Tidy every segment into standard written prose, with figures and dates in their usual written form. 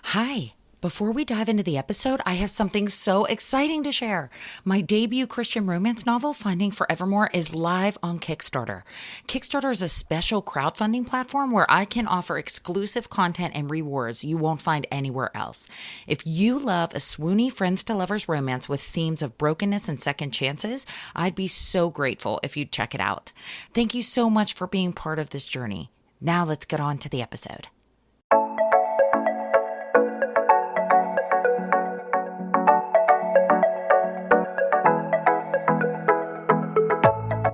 Hi. Before we dive into the episode, I have something so exciting to share. My debut Christian romance novel, Finding Forevermore, is live on Kickstarter. Kickstarter is a special crowdfunding platform where I can offer exclusive content and rewards you won't find anywhere else. If you love a swoony friends to lovers romance with themes of brokenness and second chances, I'd be so grateful if you'd check it out. Thank you so much for being part of this journey. Now let's get on to the episode.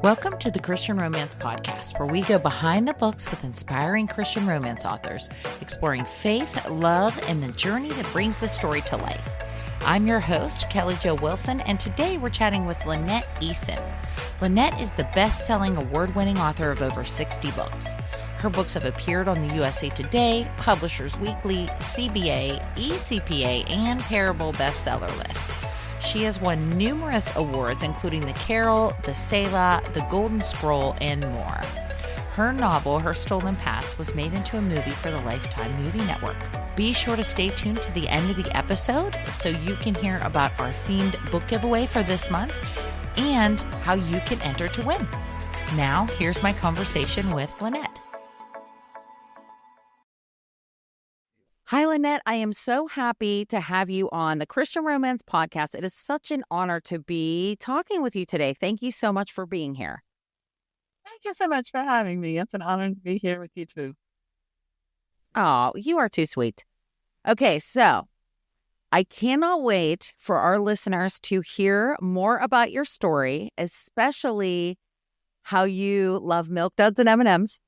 Welcome to the Christian Romance Podcast, where we go behind the books with inspiring Christian romance authors, exploring faith, love, and the journey that brings the story to life. I'm your host, Kelly Jo Wilson, and today we're chatting with Lynette Eason. Lynette is the best-selling, award-winning author of over 60 books. Her books have appeared on the USA Today, Publishers Weekly, CBA, ECPA, and Parable bestseller lists. She has won numerous awards, including the Carol, the Selah, the Golden Scroll, and more. Her novel, Her Stolen Past, was made into a movie for the Lifetime Movie Network. Be sure to stay tuned to the end of the episode so you can hear about our themed book giveaway for this month and how you can enter to win. Now, here's my conversation with Lynette. Hi, Lynette. I am so happy to have you on the Christian Romance Podcast. It is such an honor to be talking with you today. Thank you so much for being here. Thank you so much for having me. It's an honor to be here with you too. Oh, you are too sweet. Okay, so I cannot wait for our listeners to hear more about your story, especially how you love Milk Duds and M&Ms.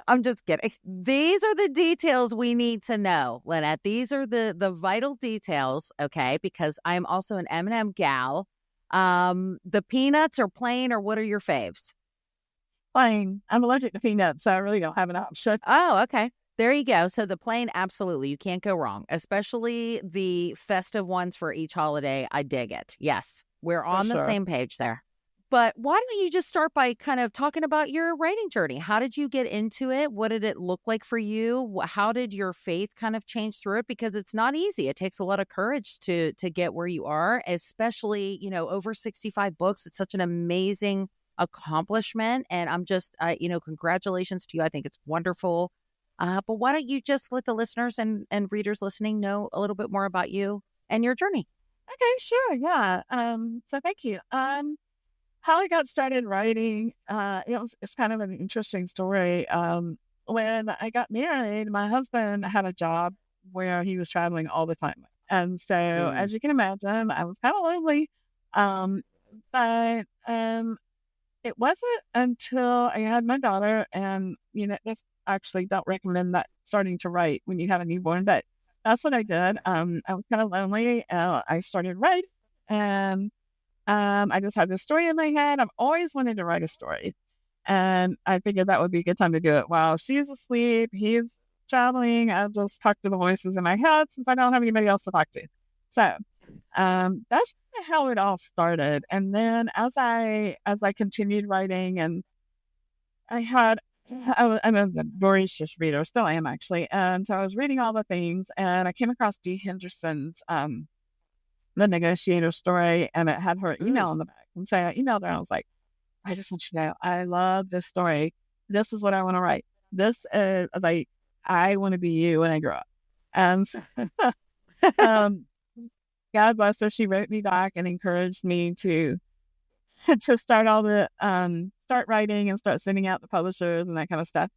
I'm just kidding. These are the details we need to know, Lynette. These are the vital details, okay? Because I'm also an M&M gal. The peanuts are plain, or what are your faves? Plain. I'm allergic to peanuts, so I really don't have an option. Oh, okay. There you go. So the plain, absolutely. You can't go wrong, especially the festive ones for each holiday. I dig it. Yes, we're on the same page there. But why don't you just start by kind of talking about your writing journey? How did you get into it? What did it look like for you? How did your faith kind of change through it? Because it's not easy. It takes a lot of courage to get where you are, especially, over 65 books. It's such an amazing accomplishment. And I'm just, congratulations to you. I think it's wonderful. But why don't you just let the listeners and readers listening know a little bit more about you and your journey? Okay, sure. Yeah. So thank you. How I got started writing, it's kind of an interesting story. When I got married, my husband had a job where he was traveling all the time. And so, as you can imagine, I was kind of lonely. But it wasn't until I had my daughter, and, this actually don't recommend that starting to write when you have a newborn, but that's what I did. I was kind of lonely. I started writing, and I just had this story in my head. I've always wanted to write a story. And I figured that would be a good time to do it while she's asleep, he's traveling. I'll just talk to the voices in my head since I don't have anybody else to talk to. So that's how it all started. And then as I continued writing, and I'm a voracious reader, still am actually. And so I was reading all the things, and I came across Dee Henderson's The Negotiator story, and it had her email on the back. And so I emailed her, and I was like, I just want you to know, I love this story. This is what I want to write. This is like, I want to be you when I grow up. And so, God bless her, she wrote me back and encouraged me to start start writing and start sending out the publishers and that kind of stuff.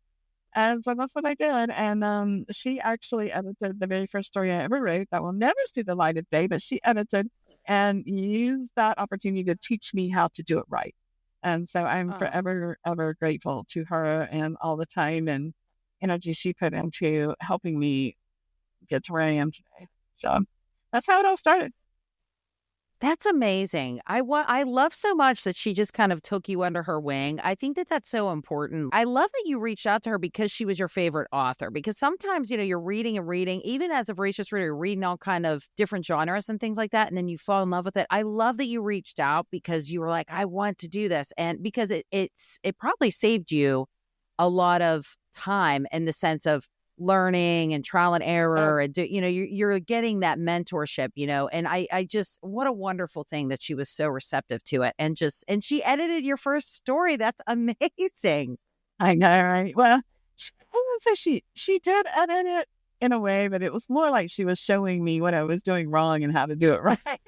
And so that's what I did. And she actually edited the very first story I ever wrote that will never see the light of day, but she edited and used that opportunity to teach me how to do it right. And so I'm forever, ever grateful to her and all the time and energy she put into helping me get to where I am today. So that's how it all started. That's amazing. I love so much that she just kind of took you under her wing. I think that that's so important. I love that you reached out to her because she was your favorite author. Because sometimes, you're reading and reading, even as a voracious reader, you're reading all kind of different genres and things like that, and then you fall in love with it. I love that you reached out because you were like, I want to do this. And because it probably saved you a lot of time in the sense of learning and trial and error, and you're getting that mentorship, and I just, what a wonderful thing that she was so receptive to it, and she edited your first story. That's amazing. I know, right? Well, I would say she did edit it in a way, but it was more like she was showing me what I was doing wrong and how to do it right.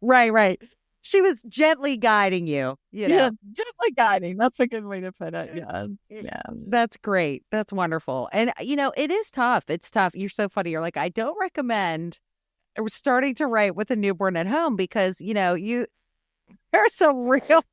Right. She was gently guiding you, Yeah, gently guiding. That's a good way to put it. Yeah. That's great. That's wonderful. And, it is tough. It's tough. You're so funny. You're like, I don't recommend starting to write with a newborn at home because, there's some real,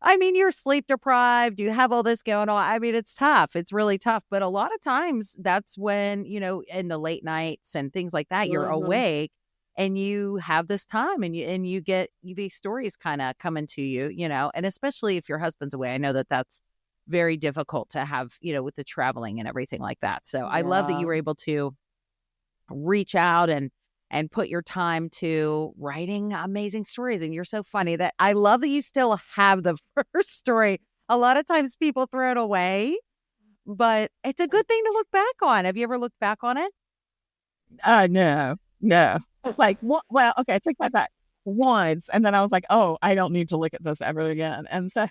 you're sleep deprived. You have all this going on. It's tough. It's really tough. But a lot of times that's when, in the late nights and things like that, you're awake. And you have this time and you get these stories kind of coming to you, and especially if your husband's away. I know that that's very difficult to have, with the traveling and everything like that. So I love that you were able to reach out and put your time to writing amazing stories. And you're so funny that I love that you still have the first story. A lot of times people throw it away, but it's a good thing to look back on. Have you ever looked back on it? No. Like, well, okay, I take that back once, and then I was like, oh, I don't need to look at this ever again. And so,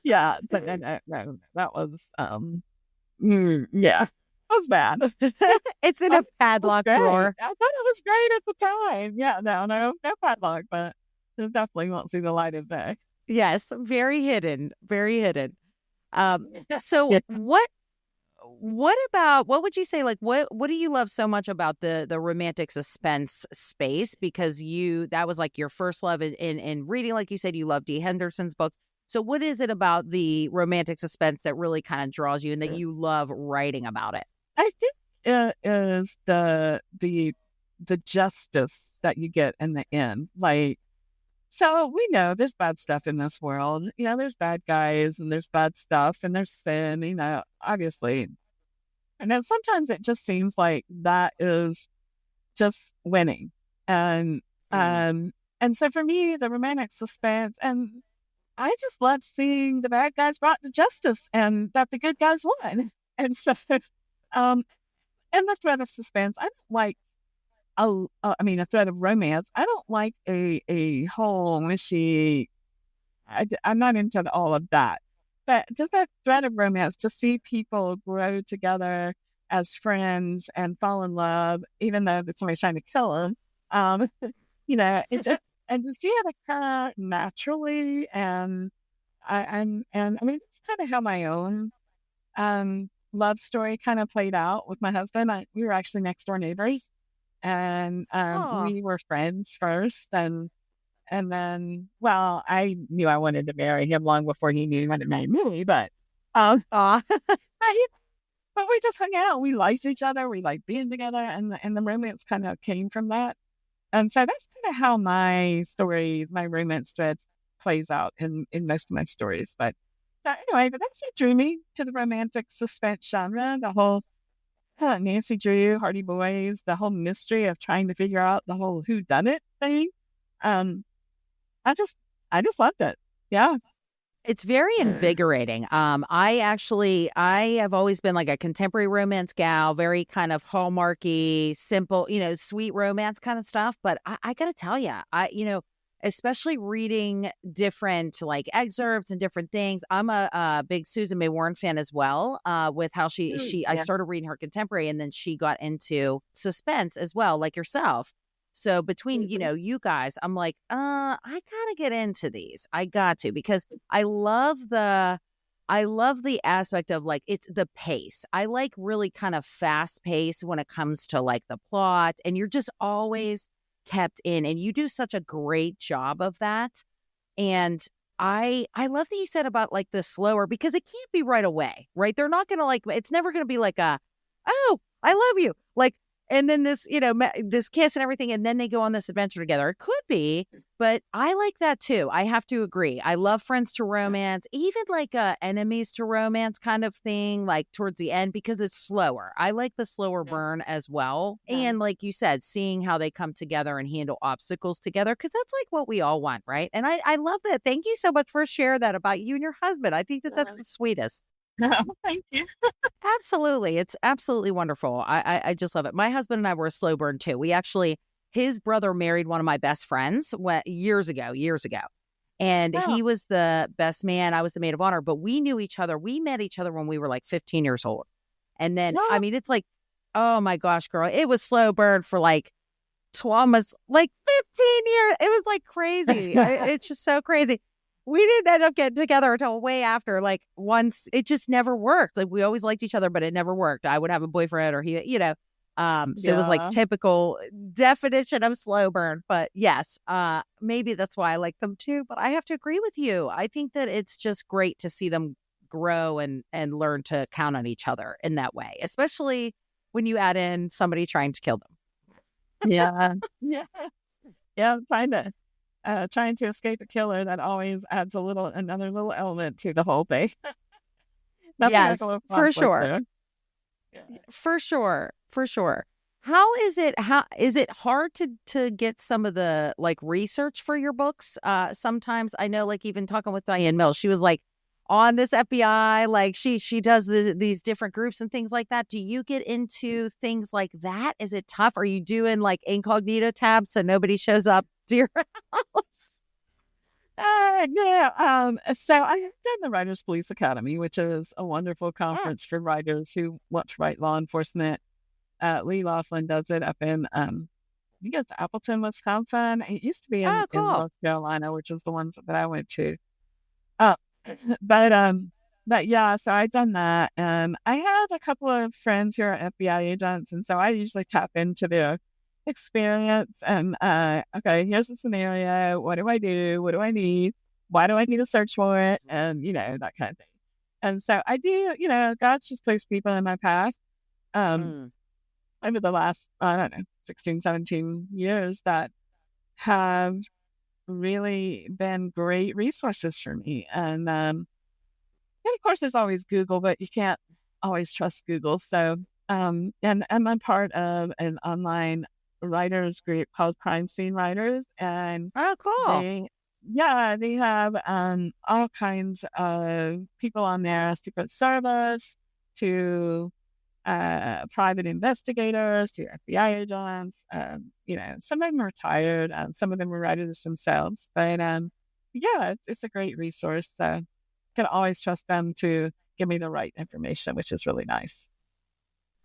yeah, no, that was, yeah, it was bad. It's in a padlock drawer. I thought it was great at the time. Yeah, no padlock, but it definitely won't see the light of day. Yes, very hidden, very hidden. So what would you say, like, what do you love so much about the romantic suspense space? Because that was like your first love in reading. Like you said, you love D. Henderson's books. So what is it about the romantic suspense that really kind of draws you and that you love writing about it? I think it is the justice that you get in the end. Like, so we know there's bad stuff in this world. There's bad guys and there's bad stuff and there's sin, obviously. And then sometimes it just seems like that is just winning. And so for me, the romantic suspense, and I just love seeing the bad guys brought to justice and that the good guys won. And so, and the thread of suspense, I don't like a thread of romance. I don't like a whole mushy. I'm not into all of that. But just that thread of romance, to see people grow together as friends and fall in love, even though somebody's trying to kill them, it's just, and to see it occur naturally. And it's kind of how my own love story kind of played out with my husband. We were actually next door neighbors. And we were friends first, and then, well, I knew I wanted to marry him long before he knew he wanted to marry me. But but we just hung out. We liked each other. We liked being together, and the romance kind of came from that. And so that's kind of how my romance thread plays out in most of my stories. But anyway, but that's what drew me to the romantic suspense genre. The whole Nancy Drew, Hardy Boys, the whole mystery of trying to figure out the whole whodunit thing. I just loved it. Yeah. It's very invigorating. I have always been like a contemporary romance gal, very kind of hallmarky, simple, sweet romance kind of stuff. But I got to tell you, especially reading different like excerpts and different things. I'm a big Susan May Warren fan as well, with how I started reading her contemporary and then she got into suspense as well, like yourself. So between, you guys, I'm like, I gotta get into these. I got to, because I love the aspect of like, it's the pace. I like really kind of fast pace when it comes to like the plot, and you're just always kept in, and you do such a great job of that. And I love that you said about like the slower, because it can't be right away, right? They're not going to it's never going to be like oh, I love you. Like, and then this, this kiss and everything, and then they go on this adventure together. It could be, but I like that too. I have to agree. I love friends to romance, even like enemies to romance kind of thing, like towards the end, because it's slower. I like the slower burn as well. Yeah. And like you said, seeing how they come together and handle obstacles together, because that's like what we all want, right? And I love that. Thank you so much for sharing that about you and your husband. I think that's the sweetest. No, thank you. Absolutely. It's absolutely wonderful. I just love it. My husband and I were a slow burn too. We actually, his brother married one of my best friends years ago. And Oh, he was the best man. I was the maid of honor, but we knew each other. We met each other when we were like 15 years old. And then, I no. mean, it's like, oh my gosh, girl, it was slow burn for like almost like 15 years. It was like crazy. It's just so crazy. We didn't end up getting together until way after, like once it just never worked. Like we always liked each other, but it never worked. I would have a boyfriend or he, so it was like Yeah. typical definition of slow burn. But yes, maybe that's why I like them too. But I have to agree with you. I think that it's just great to see them grow and learn to count on each other in that way, especially when you add in somebody trying to kill them. Yeah. Yeah. Yeah. Trying to escape a killer, that always adds another little element to the whole thing. Nothing like a Yes, little for conflict sure. there. Yeah. For sure. For sure. How is it hard to get some of the like research for your books? Sometimes I know, like even talking with Diane Mills, she was like on this FBI, like she does these different groups and things like that. Do you get into things like that? Is it tough? Are you doing like incognito tabs so nobody shows up to your house? Yeah. So I have done the Writers Police Academy, which is a wonderful conference for writers who want to write law enforcement. Lee Laughlin does it up in, I think it's Appleton, Wisconsin. It used to be Oh, in cool. North Carolina, which is the ones that I went to. Uh, but yeah, so I've done that. And I have a couple of friends who are FBI agents. And so I usually tap into their experience and, okay, here's the scenario. What do I do? What do I need? Why do I need to search for it? And, that kind of thing. And so I do, God's just placed people in my past, Mm. over the last, I don't know, 16, 17 years that have really been great resources for me. And of course, there's always Google, but you can't always trust Google. So, and I'm part of an online writers group called Crime Scene Writers, and Oh, cool. they have all kinds of people on there, Secret Service to private investigators to FBI agents. Some of them are retired, some of them are writers themselves. But yeah, it's a great resource. Can always trust them to give me the right information, which is really nice.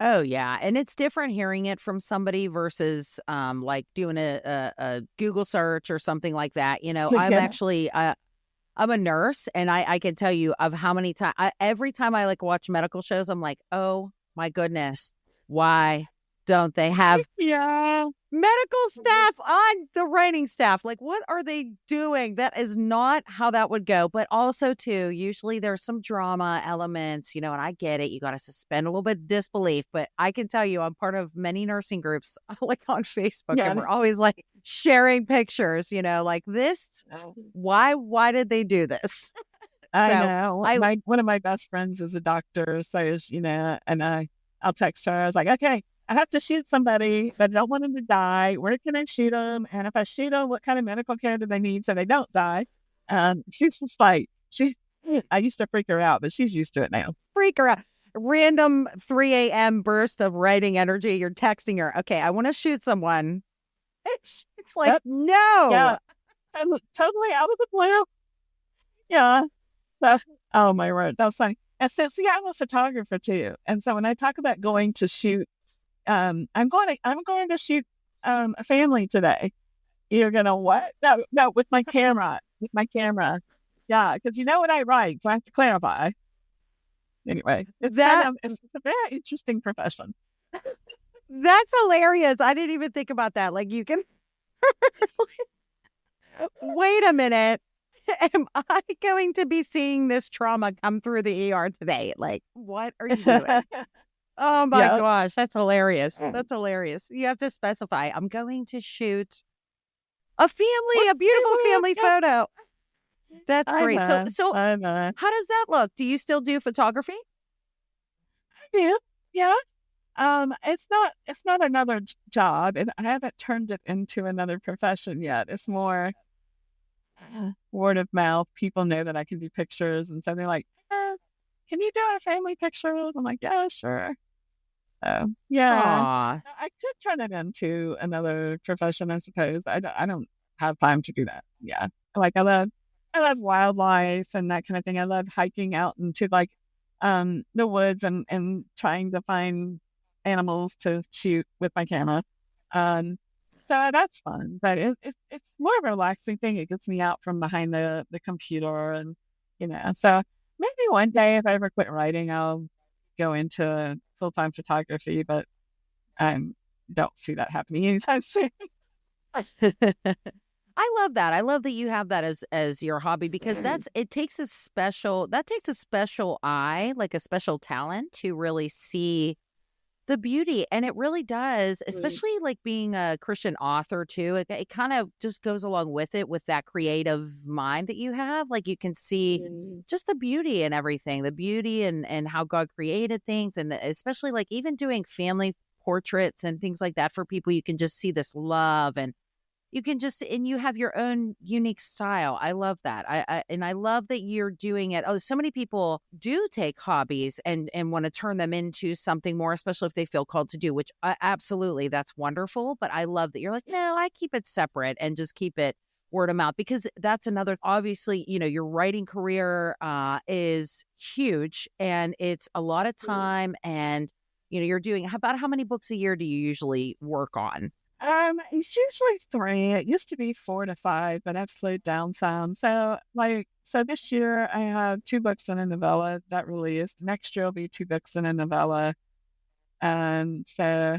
Oh yeah, and it's different hearing it from somebody versus like doing a Google search or something like that. I'm Yeah. actually I'm a nurse, and I can tell you of how many times every time I like watch medical shows, I'm like, oh my goodness, why don't they have Yeah. medical staff on the writing staff? Like, what are they doing? That is not how that would go. But also, too, usually there's some drama elements, and I get it. You got to suspend a little bit of disbelief. But I can tell you, I'm part of many nursing groups, like on Facebook, Yeah. and we're always like sharing pictures, like this. Why did they do this? I So, know. One of my best friends is a doctor, so and I'll text her. I was like, okay, I have to shoot somebody, but I don't want them to die. Where can I shoot them? And if I shoot them, what kind of medical care do they need so they don't die? She's just like, I used to freak her out, but she's used to it now. freak her out. Random 3 a.m. burst of writing energy. You're texting her. Okay, I want to shoot someone. It's like, Yep. no. Yeah, I'm totally out of the blue. Yeah. Oh my word, that was funny. And so, see, I'm a photographer too, and so when I talk about going to shoot, I'm going to shoot a family today. You're gonna what? No, with my camera, Yeah, because you know what I write, so I have to clarify. Anyway, it's a very interesting profession. That's hilarious. I didn't even think about that. Like, you can wait a minute. Am I going to be seeing this trauma come through the ER today? Like, what are you doing? Oh my gosh, that's hilarious. That's hilarious. You have to specify, I'm going to shoot a beautiful family photo. That's great. So how does that look? Do you still do photography? I do. Yeah. It's not another job, and I haven't turned it into another profession yet. It's more word of mouth. People know that I can do pictures, and so they're like, can you do a family pictures? I'm like, yeah, sure. So, yeah, Aw. I could turn it into another profession, I suppose. But I don't have time to do that. Yeah. Like I love wildlife and that kind of thing. I love hiking out into like, the woods and trying to find animals to shoot with my camera. Um, so that's fun, but it's more of a relaxing thing. It gets me out from behind the computer and, so maybe one day if I ever quit writing, I'll go into full-time photography, but I don't see that happening anytime soon. I love that. I love that you have that as your hobby because it takes a special eye, like a special talent to really see the beauty. And it really does, especially like being a Christian author too. It kind of just goes along with it, with that creative mind that you have. Like you can see just the beauty and everything, the beauty and how God created things. And especially like even doing family portraits and things like that for people, you can just see this love and you have your own unique style. I love that. I love that you're doing it. Oh, so many people do take hobbies and want to turn them into something more, especially if they feel called to do, which absolutely, that's wonderful. But I love that you're like, no, I keep it separate and just keep it word of mouth, because that's another, obviously, your writing career is huge and it's a lot of time. And, you're doing about how many books a year do you usually work on? It's usually 3. It used to be 4 to 5, but I've slowed down some. So this year I have 2 books and a novella that released. Next year will be 2 books and a novella. And so,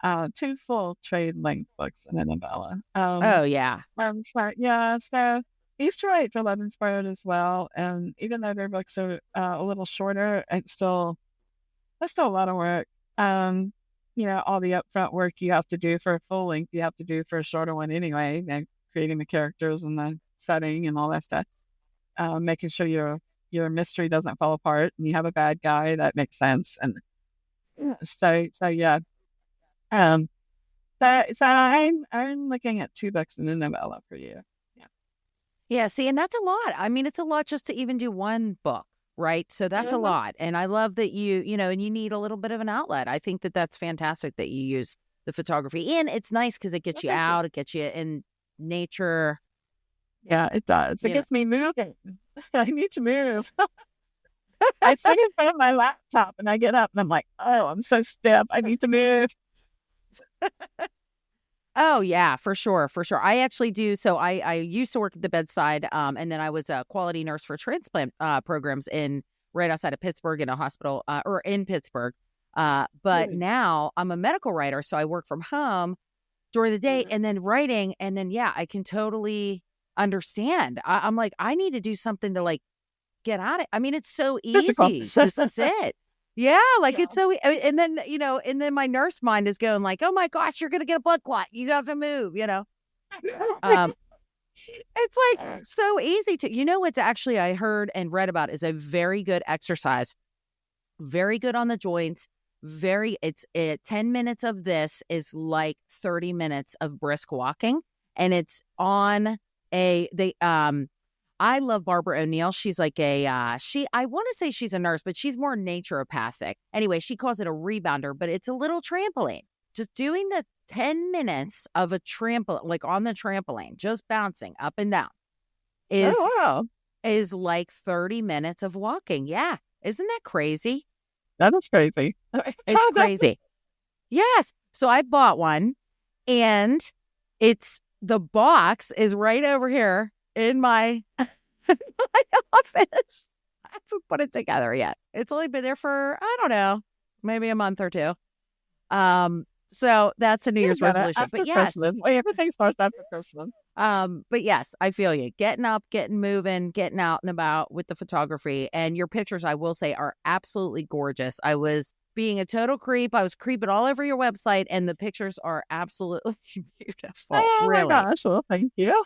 2 full trade length books and a novella. Oh yeah. So Easter Egg for Love Inspired as well. And even though their books are a little shorter, it's still a lot of work. All the upfront work you have to do for a full length, you have to do for a shorter one anyway, creating the characters and the setting and all that stuff. Making sure your mystery doesn't fall apart and you have a bad guy that makes sense. And so yeah. So I'm looking at 2 books in a novella per year. Yeah. Yeah. See, and that's a lot. I mean, it's a lot just to even do one book. Right. So that's a lot. And I love that and you need a little bit of an outlet. I think that that's fantastic that you use the photography. And it's nice because it gets you out. It gets you in nature. Yeah, it does. It gets me moving. I need to move. I sit in front of my laptop and I get up and I'm like, oh, I'm so stiff. I need to move. Oh, yeah, for sure. For sure. I actually do. So I used to work at the bedside, and then I was a quality nurse for transplant programs right outside of Pittsburgh in a hospital or in Pittsburgh. But now I'm a medical writer. So I work from home during the day and then writing. And then, yeah, I can totally understand. I'm like, I need to do something to like get out of it. I mean, it's so easy to sit. Yeah, it's so, and then my nurse mind is going like, oh my gosh, you're going to get a blood clot. You have to move, It's like so easy to, what's actually I heard and read about is a very good exercise, very good on the joints. 10 minutes of this is like 30 minutes of brisk walking. And it's on I love Barbara O'Neill. She's like I want to say she's a nurse, but she's more naturopathic. Anyway, she calls it a rebounder, but it's a little trampoline. Just doing the 10 minutes of a trampoline, like on the trampoline, just bouncing up and down is like 30 minutes of walking. Yeah. Isn't that crazy? That is crazy. It's crazy. Yes. So I bought one and the box is right over here in my office. I haven't put it together yet. It's only been there for, I don't know, maybe a month or 2. So that's a New Year's resolution. But yes, everything starts after Christmas. But yes, I feel you. Getting up, getting moving, getting out and about with the photography. And your pictures, I will say, are absolutely gorgeous. I was being a total creep. I was creeping all over your website, and the pictures are absolutely beautiful. Oh really. My gosh, well, thank you.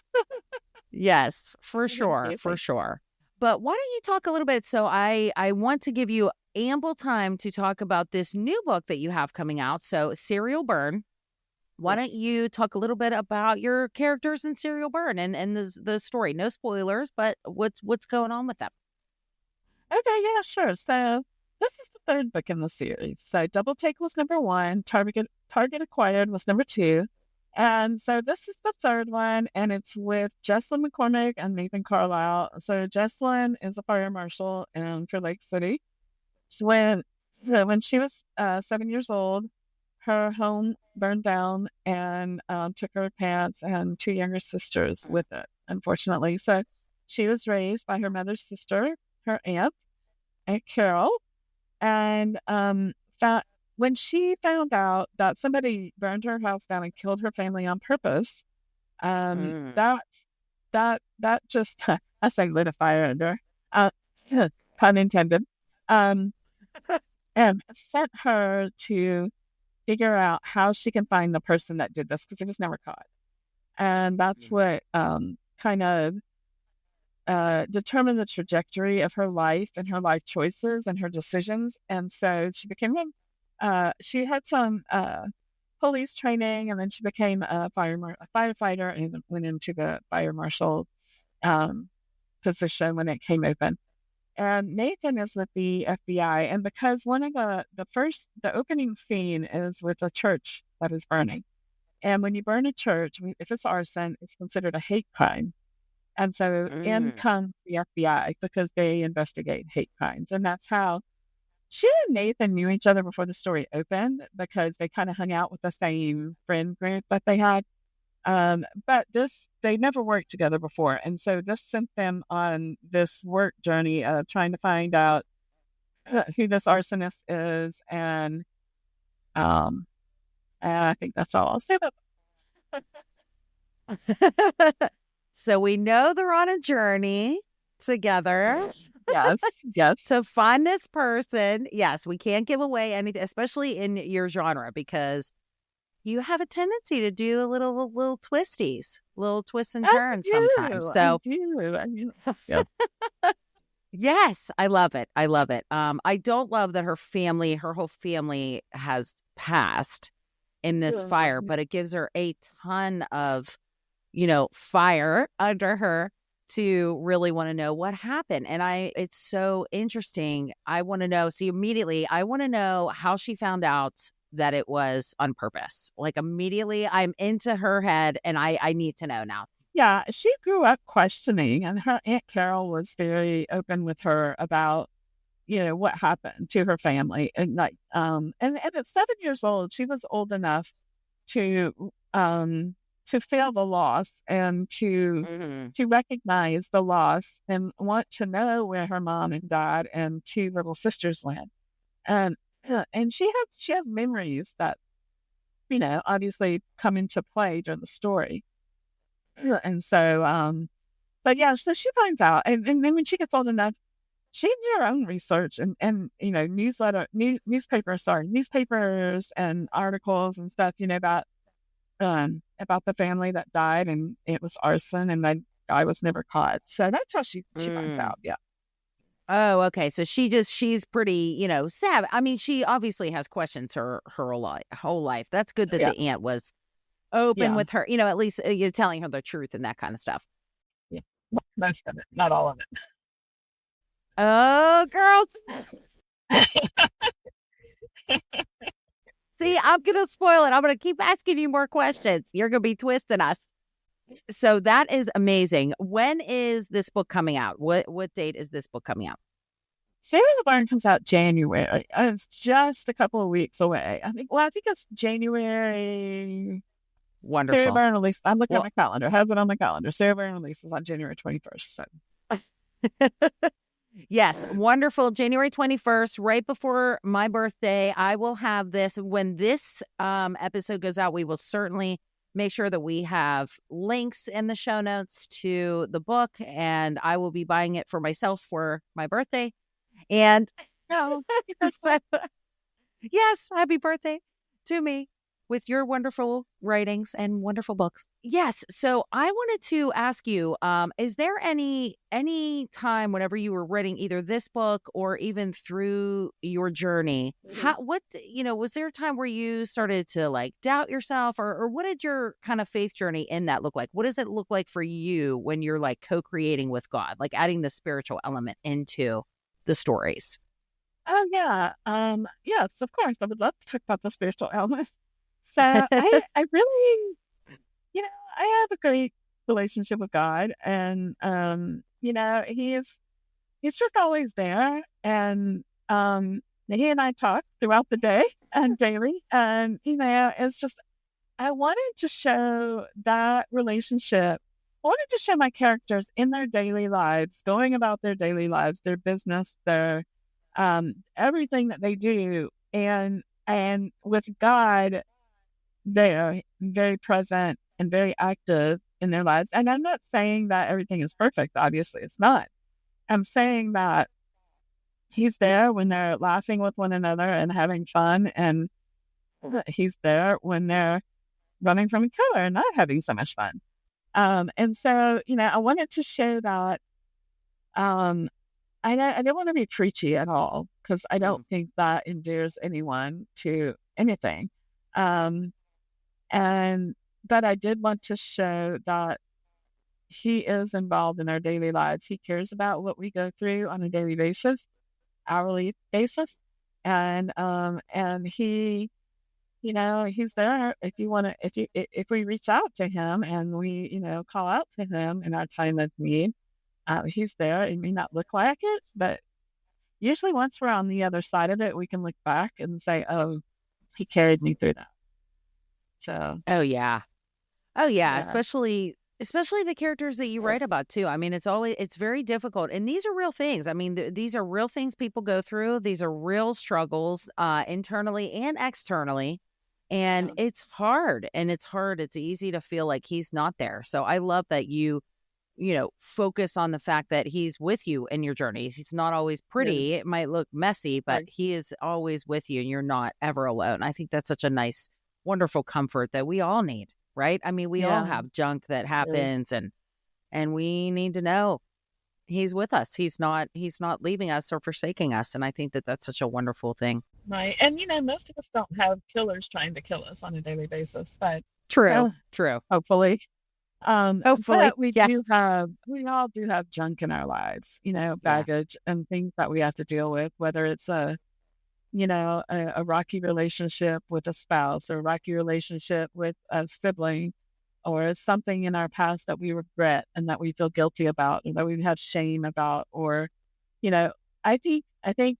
Yes, for sure, for sure. But why don't you talk a little bit? So I want to give you ample time to talk about this new book that you have coming out. So Serial Burn. Why don't you talk a little bit about your characters in Serial Burn and the story? No spoilers, but what's going on with them? Okay, yeah, sure. So this is the third book in the series. So Double Take was number one, Target Acquired was number two. And so this is the third one, and it's with Jesslyn McCormick and Nathan Carlisle. So Jesslyn is a fire marshal in Clear Lake City. So when she was 7 years old, her home burned down and took her parents and two younger sisters with it, unfortunately. So she was raised by her mother's sister, her aunt Carol, and when she found out that somebody burned her house down and killed her family on purpose, that just I say lit a fire under, uh, pun intended, and sent her to figure out how she can find the person that did this, because it was never caught. And that's what kind of determined the trajectory of her life and her life choices and her decisions. And so she became she had some police training, and then she became a firefighter and went into the fire marshal position when it came open. And Nathan is with the FBI, and because one of the opening scene is with a church that is burning, and when you burn a church, if it's arson, it's considered a hate crime. And so in comes the FBI because they investigate hate crimes. And that's how she and Nathan knew each other before the story opened, because they kind of hung out with the same friend group that they had. But they never worked together before. And so this sent them on this work journey of trying to find out who this arsonist is. And I think that's all I'll say about that. So we know they're on a journey together. Yes. To find this person. Yes, we can't give away anything, especially in your genre, because you have a tendency to do a little twisties, little twists and turns sometimes. So I do. Yep. Yes, I love it. I don't love that her whole family has passed in this fire, but it gives her a ton of fire under her to really want to know what happened. And it's so interesting. I want to know. See, immediately, I want to know how she found out that it was on purpose. Like immediately, I'm into her head, and I need to know now. Yeah, she grew up questioning, and her Aunt Carol was very open with her about, what happened to her family. And and at 7 years old, she was old enough to feel the loss and to recognize the loss and want to know where her mom and dad and two little sisters went. And she has memories that, obviously come into play during the story. And so, but yeah, so she finds out. And then when she gets old enough, she did her own research and newspapers and articles and stuff, about the family that died, and it was arson, and that guy was never caught. So that's how she finds out. Yeah. Oh, okay. So she's pretty, savvy. I mean, she obviously has questions her whole life. That's good that the aunt was open with her, at least you're telling her the truth and that kind of stuff. Yeah. Most of it, not all of it. Oh, girls. See, I'm going to spoil it. I'm going to keep asking you more questions. You're going to be twisting us. So that is amazing. When is this book coming out? What date is this book coming out? Sarah the Barn comes out January. It's just a couple of weeks away. I think it's January. Wonderful. Sarah Barn release. I'm looking at my calendar. Has it on my calendar? Sarah Barn releases on January 21st. So. Yes, wonderful. January 21st, right before my birthday. I will have this. When this episode goes out, we will certainly make sure that we have links in the show notes to the book, and I will be buying it for myself for my birthday. And yes, happy birthday to me with your wonderful writings and wonderful books. Yes. So I wanted to ask you, is there any time whenever you were writing either this book or even through your journey, was there a time where you started to like doubt yourself, or what did your kind of faith journey in that look like? What does it look like for you when you're like co-creating with God, like adding the spiritual element into the stories? Oh, yeah. Yes, of course. I would love to talk about the spiritual element. So I really, I have a great relationship with God, and, he's just always there. And, he and I talk throughout the day and daily. And, it's just, I wanted to show that relationship. I wanted to show my characters in their daily lives, going about their daily lives, their business, their everything that they do, and with God there, very present and very active in their lives. And I'm not saying that everything is perfect. Obviously, it's not. I'm saying that He's there when they're laughing with one another and having fun, and He's there when they're running from a killer and not having so much fun. And so, I wanted to show that. I didn't want to be preachy at all, because I don't think that endears anyone to anything. But I did want to show that He is involved in our daily lives. He cares about what we go through on a daily basis, hourly basis. And He, He's there if you want to, if we reach out to Him and we, call out to Him in our time of need. He's there. It may not look like it, but usually once we're on the other side of it, we can look back and say, oh, He carried me through that. So. Oh, yeah. Oh, yeah. Yeah. Especially the characters that you write about, too. I mean, it's very difficult. And these are real things. I mean, these are real things people go through. These are real struggles, internally and externally. And it's hard. It's easy to feel like He's not there. So I love that you focus on the fact that He's with you in your journeys. He's not always pretty. Yeah. It might look messy, but He is always with you and you're not ever alone. I think that's such a nice, wonderful comfort that we all need, right? I mean, we all have junk that happens and we need to know He's with us. He's not leaving us or forsaking us. And I think that that's such a wonderful thing. Right. And, most of us don't have killers trying to kill us on a daily basis, but True. hopefully. Hopefully, but we all do have junk in our lives, baggage and things that we have to deal with, whether it's a rocky relationship with a spouse, or a rocky relationship with a sibling, or something in our past that we regret and that we feel guilty about and that we have shame about. Or, I think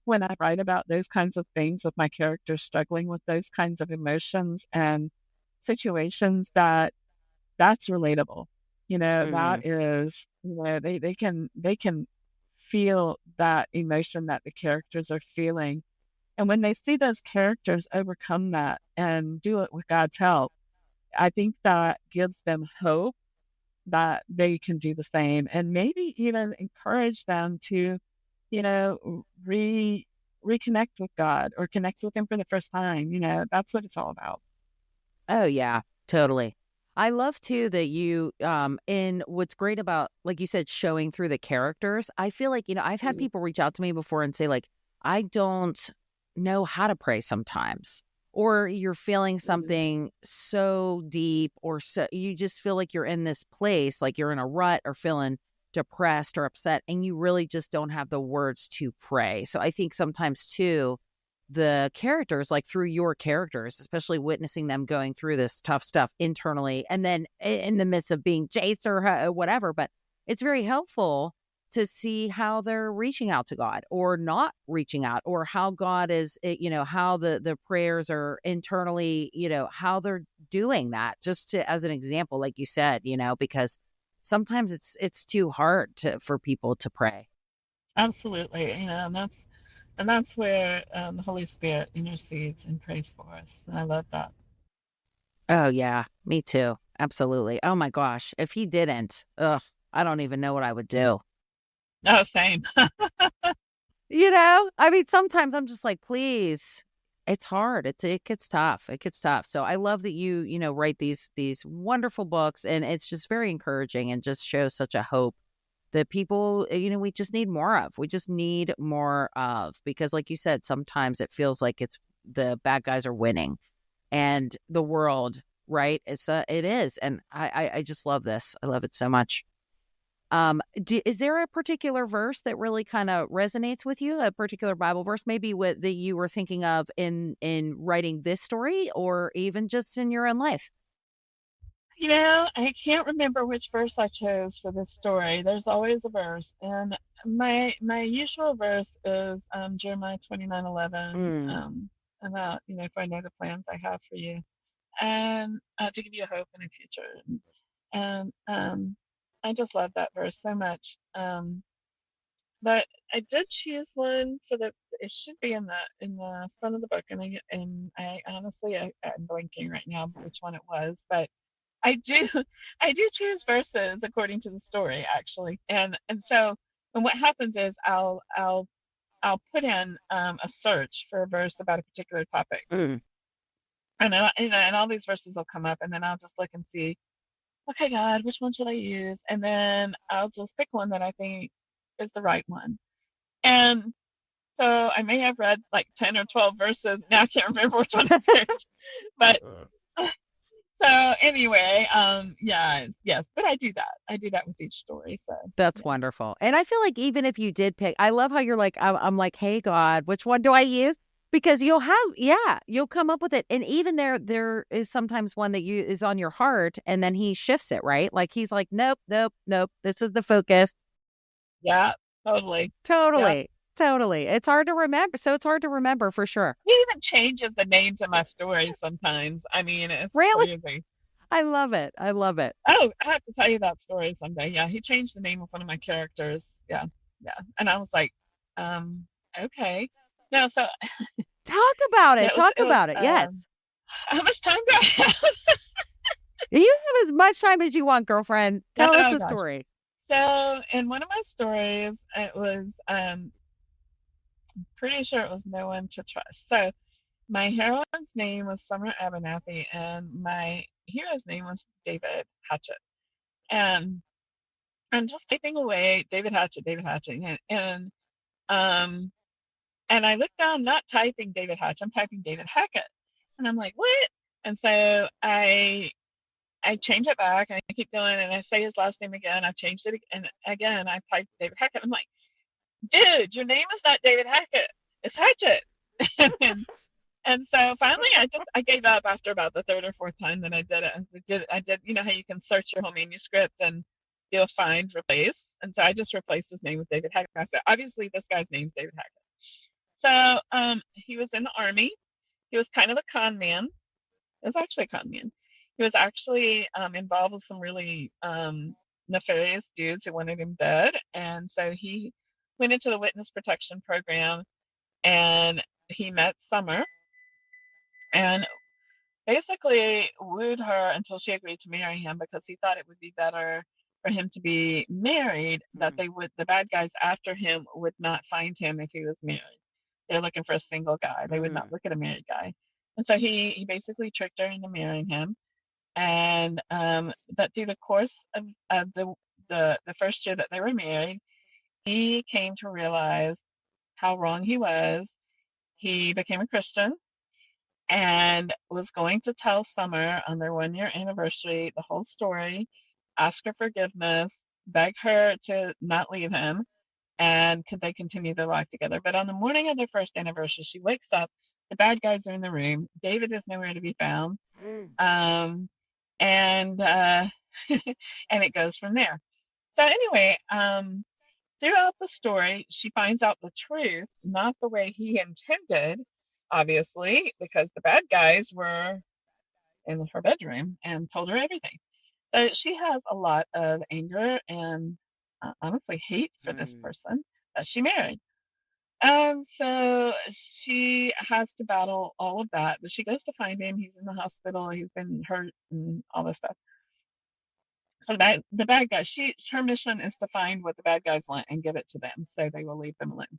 when I write about those kinds of things with my characters struggling with those kinds of emotions and situations, that's relatable. That is, they can feel that emotion that the characters are feeling. And when they see those characters overcome that and do it with God's help, I think that gives them hope that they can do the same, and maybe even encourage them to, reconnect with God or connect with Him for the first time. That's what it's all about. Oh, yeah, totally. I love, too, that you, in what's great about, like you said, showing through the characters. I feel like, I've had people reach out to me before and say, like, I don't know how to pray sometimes. Or you're feeling something so deep, or so you just feel like you're in this place, like you're in a rut or feeling depressed or upset, and you really just don't have the words to pray. So I think sometimes, too, the characters, like through your characters, especially witnessing them going through this tough stuff internally, and then in the midst of being chased or whatever, but it's very helpful to see how they're reaching out to God or not reaching out, or how God is, how the prayers are internally, how they're doing that, just to, as an example, like you said, because sometimes it's too hard for people to pray. Absolutely. And that's where the Holy Spirit intercedes and prays for us. And I love that. Oh, yeah, me too. Absolutely. Oh, my gosh. If He didn't, I don't even know what I would do. Oh, same. I mean, sometimes I'm just like, please, it's hard. It gets tough. It gets tough. So I love that you write these wonderful books, and it's just very encouraging and just shows such a hope that people, we just need more of. We just need more of, because like you said, sometimes it feels like it's the bad guys are winning and the world, right? It is. And I just love this. I love it so much. Is there a particular verse that really kind of resonates with you? A particular Bible verse, maybe that you were thinking of in writing this story, or even just in your own life? I can't remember which verse I chose for this story. There's always a verse, and my usual verse is Jeremiah 29:11, Mm. about for I know the plans I have for you, and to give you a hope and a future. And I just love that verse so much. But I did choose one for the. It should be in the front of the book, and I honestly I'm blanking right now which one it was, but I do I do choose verses according to the story actually, and what happens is I'll put in a search for a verse about a particular topic, Mm. and all these verses will come up, and then I'll just look and see, okay, God, which one should I use? And then I'll just pick one that I think is the right one. And so I may have read like 10 or 12 verses. Now I can't remember which one I picked. But so anyway, yeah, yes, but I do that. I do that with each story. So That's yeah. wonderful. And I feel like even if you did pick, I love how you're like, I'm like, hey, God, which one do I use? Because you'll come up with it. And even there is sometimes one that is on your heart, and then he shifts it, right? Like he's like, nope, nope, nope. This is the focus. Yeah, totally. Yeah. Totally. Totally. It's hard to remember. So it's hard to remember for sure. He even changes the names of my stories sometimes. I mean, it's Really? crazy. I love it. I love it. Oh, I have to tell you that story someday. Yeah, he changed the name of one of my characters. Yeah, yeah. And I was like, okay. No, so Talk about yeah, it. Talk about it. Yes. how much time do I have? You have as much time as you want, girlfriend. Tell us Oh the gosh. story. So in one of my stories, it was pretty sure it was No One to Trust. So my heroine's name was Summer Abernathy, and my hero's name was David Hatchett. And I'm just typing away David Hatchett, um, and I look down, not typing David Hatch, I'm typing David Hackett, and I'm like, what? And so I change it back, and I keep going, and I say his last name again. I changed it, and again I typed David Hackett. I'm like, dude, your name is not David Hackett, it's Hatchett. and And so finally, I gave up after about the third or fourth time that I did it. I did. You know how you can search your whole manuscript and do a find replace. And so I just replaced his name with David Hackett. I said, obviously, this guy's name's David Hackett. So he was in the army. He was kind of a con man. He was actually a con man. He was actually involved with some really nefarious dudes who wanted him dead. And so he went into the witness protection program, and he met Summer, and basically wooed her until she agreed to marry him, because he thought it would be better for him to be married, that the bad guys after him would not find him if he was married. They're looking for a single guy. They would not look at a married guy. And so he basically tricked her into marrying him. And but through the course of the first year that they were married, he came to realize how wrong he was. He became a Christian and was going to tell Summer on their 1 year anniversary the whole story, ask her forgiveness, beg her to not leave him, and could they continue their life together. But on the morning of their first anniversary, she wakes up, the bad guys are in the room, David is nowhere to be found, um, and and it goes from there. So anyway, throughout the story, she finds out the truth, not the way he intended, obviously, because the bad guys were in her bedroom and told her everything. So she has a lot of anger and honestly hate for this person that she married. So she has to battle all of that, but she goes to find him. He's in the hospital. He's been hurt and all this stuff. So that the bad guys, her mission is to find what the bad guys want and give it to them, so they will leave them alone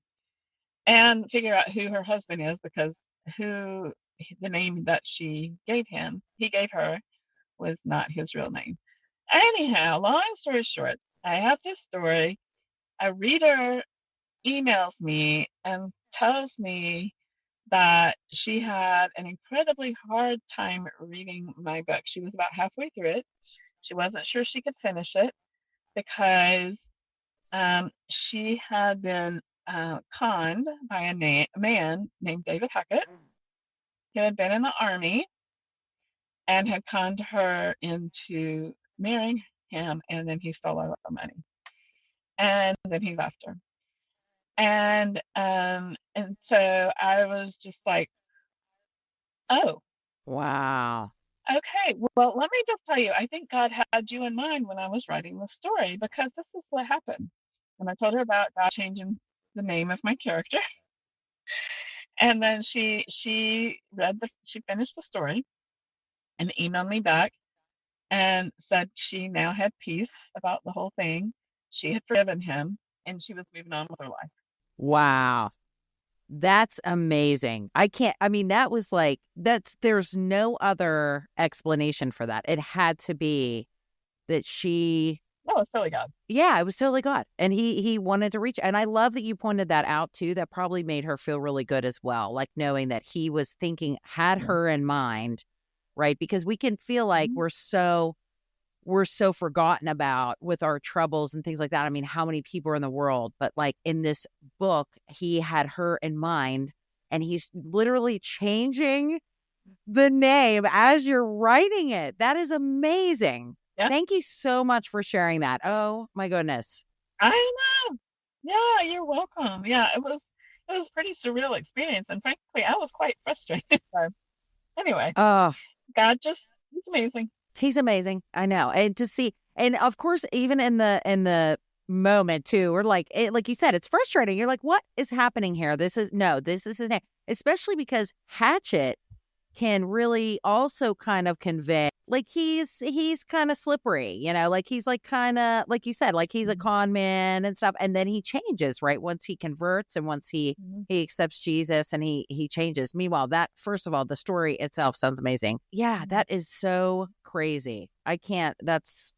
and figure out who her husband is, because who the name that he gave her, was not his real name. Anyhow, long story short, I have this story. A reader emails me and tells me that she had an incredibly hard time reading my book. She was about halfway through it. She wasn't sure she could finish it. because she had been conned by a man named David Hackett, who had been in the army and had conned her into marrying him, and then he stole all her money, and then he left her. And so I was just like, oh, Wow. okay. Well, let me just tell you, I think God had you in mind when I was writing the story, because this is what happened. And I told her about God changing the name of my character. And then she finished the story and emailed me back and said she now had peace about the whole thing. She had forgiven him and she was moving on with her life. Wow. That's amazing. That was like, there's no other explanation for that. It had to be that she, No, it's totally God. yeah, it was totally God. And he wanted to reach. And I love that you pointed that out too. That probably made her feel really good as well. Like knowing that he was had her in mind, right? Because we can feel like we're so forgotten about with our troubles and things like that. I mean, how many people are in the world? But like in this book, he had her in mind, and he's literally changing the name as you're writing it. That is amazing. Yeah. Thank you so much for sharing that. Oh my goodness. I know. Yeah, you're welcome. Yeah, it was a pretty surreal experience, and frankly, I was quite frustrated. So anyway, Oh, he's amazing. he's amazing. I know. And to see, and of course, even in the moment too, or like you said, it's frustrating. You're like, what is happening here? This is his name. Especially because Hatchet can really also kind of convey, like he's kind of slippery, like he's like kind of, like you said, like he's a con man and stuff. And then he changes, right? Once he converts and once he accepts Jesus and he changes. Meanwhile, that, first of all, the story itself sounds amazing. Yeah, that is so crazy. I can't, that's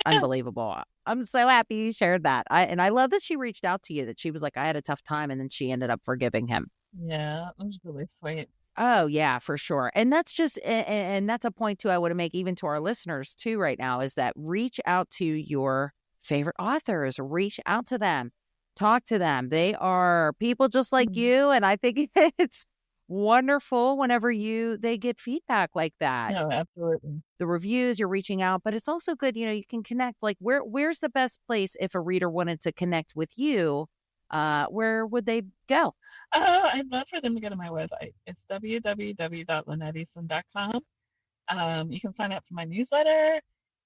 unbelievable. I'm so happy you shared that. I love that she reached out to you, that she was like, I had a tough time, and then she ended up forgiving him. Yeah, it was really sweet. Oh, yeah, for sure. And that's just, and that's a point too I want to make even to our listeners too right now, is that reach out to your favorite authors, reach out to them, talk to them. They are people just like you. And I think it's wonderful whenever they get feedback like that. No, absolutely. The reviews, you're reaching out, but it's also good, you can connect. Like where's the best place if a reader wanted to connect with you? Where would they go? I'd love for them to go to my website. It's www.lynetteeason.com. You can sign up for my newsletter.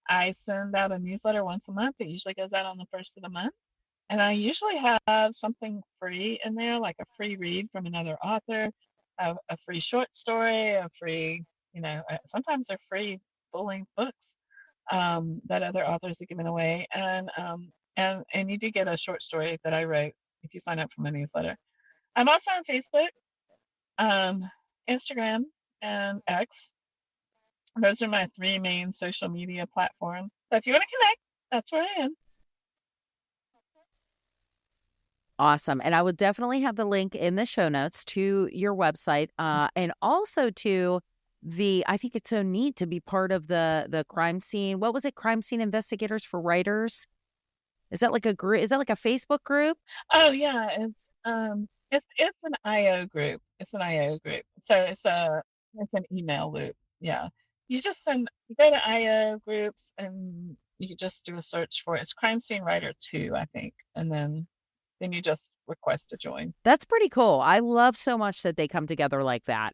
I send out a newsletter once a month. It usually goes out on the first of the month. And I usually have something free in there, like a free read from another author, a free short story, a free, sometimes they're free full-length books that other authors are giving away. And you do get a short story that I wrote if you sign up for my newsletter. I'm also on Facebook, Instagram, and X. Those are my 3 main social media platforms. So if you want to connect, that's where I am. Awesome. And I would definitely have the link in the show notes to your website, and also to I think it's so neat to be part of the crime scene. What was it? Crime Scene Investigators for Writers. Is that like a group? Is that like a Facebook group? Oh yeah, it's an IO group. It's an IO group. So it's an email loop. Yeah, you go to IO groups and you just do a search for it. It's Crime Scene Writer 2, I think, and then you just request to join. That's pretty cool. I love so much that they come together like that.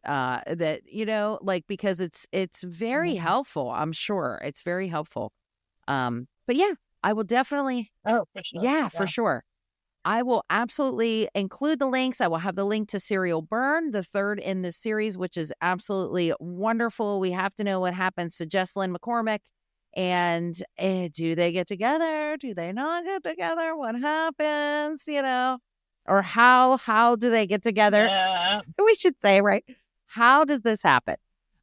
Because it's very helpful. I'm sure it's very helpful. But yeah. I will definitely. Oh, for sure. Yeah, for sure. I will absolutely include the links. I will have the link to Serial Burn, the 3rd in this series, which is absolutely wonderful. We have to know what happens to Jesslyn McCormick. And do they get together? Do they not get together? What happens? Or how do they get together? Yeah. We should say, right? How does this happen?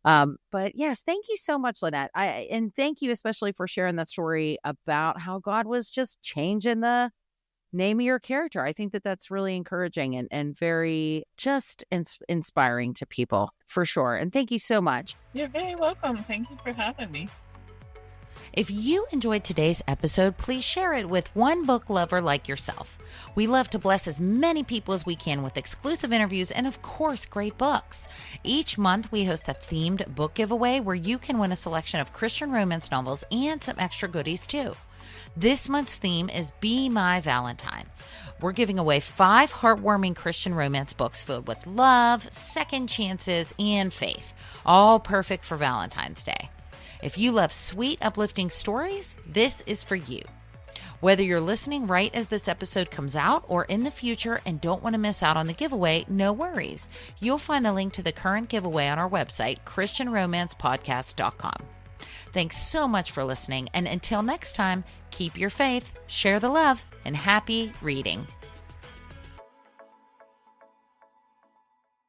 But yes, thank you so much, Lynette. And thank you especially for sharing that story about how God was just changing the name of your character. I think that that's really encouraging and very just inspiring to people, for sure. And thank you so much. You're very welcome. Thank you for having me. If you enjoyed today's episode, please share it with one book lover like yourself. We love to bless as many people as we can with exclusive interviews and, of course, great books. Each month, we host a themed book giveaway where you can win a selection of Christian romance novels and some extra goodies, too. This month's theme is Be My Valentine. We're giving away 5 heartwarming Christian romance books filled with love, second chances, and faith, all perfect for Valentine's Day. If you love sweet, uplifting stories, this is for you. Whether you're listening right as this episode comes out or in the future and don't want to miss out on the giveaway, no worries. You'll find the link to the current giveaway on our website, ChristianRomancePodcast.com. Thanks so much for listening, and until next time, keep your faith, share the love, and happy reading.